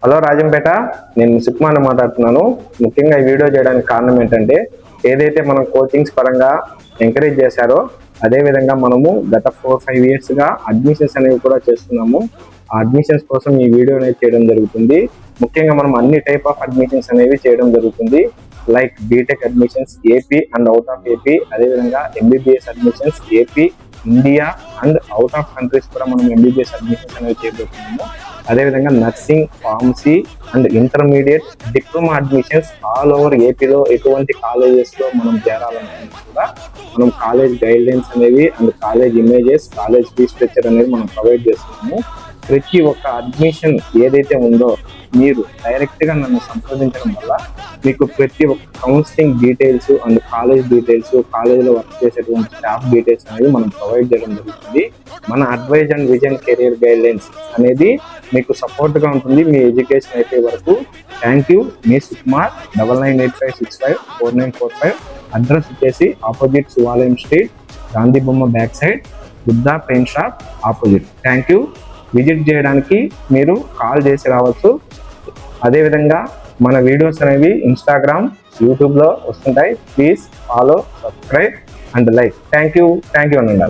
Hello Rajampet, నేను సుకుమార్ మాట్లాడుతున్నాను. ముఖ్యంగా ఈ వీడియో చేయడానికి కారణం ఏంటంటే, ఏదైతే మనం కోచింగ్స్ పరంగా ఎంకరేజ్ చేశారో అదే విధంగా మనము గత 4-5 years గా అడ్మిషన్స్ అనేవి కూడా చేస్తున్నాము. ఆ అడ్మిషన్స్ కోసం ఈ వీడియో అనేది చేయడం జరుగుతుంది. ముఖ్యంగా మనం అన్ని టైప్ ఆఫ్ అడ్మిషన్స్ అనేవి చేయడం జరుగుతుంది. Like BTech admissions AP and out of AP, అదేవిధంగా MBBS admissions AP, India and out of countries కూడా మనం ఎంబీబీఎస్ అడ్మిషన్స్ అనేవి చేయబోతున్నాము. అదేవిధంగా nursing, pharmacy and intermediate, diploma admissions all over ఏపీలో ఎటువంటి కాలేజెస్లో మనం చేరాలనుకున్నా కూడా మనం కాలేజ్ గైడ్ లైన్స్ అనేవి and college images, college fee structure అనేది మనం ప్రొవైడ్ చేస్తున్నాము. ప్రతి ఒక్క అడ్మిషన్ ఏదైతే ఉందో మీరు డైరెక్ట్గా నన్ను సంప్రదించడం వల్ల మీకు ప్రతి ఒక్క counselling details and college details, కాలేజీలో వర్క్ చేసేటువంటి స్టాఫ్ డీటెయిల్స్ అనేవి మనం ప్రొవైడ్ చేయడం జరుగుతుంది. మన advise and vision career guidelines అనేది మీకు సపోర్ట్గా ఉంటుంది మీ ఎడ్యుకేషన్ అయిపోయే వరకు. Thank you. మీ సుకుమార్. 9985654945. అడ్రస్ వచ్చేసి ఆపోజిట్ శివాలయం స్ట్రీట్, గాంధీ బొమ్మ back side, Buddha paint shop opposite. Thank you. Visit చేయడానికి మీరు కాల్ చేసి రావచ్చు. అదేవిధంగా మన వీడియోస్ అనేవి ఇన్స్టాగ్రామ్, యూట్యూబ్లో వస్తుంటాయి. Please follow, subscribe and like. Thank you అనండి.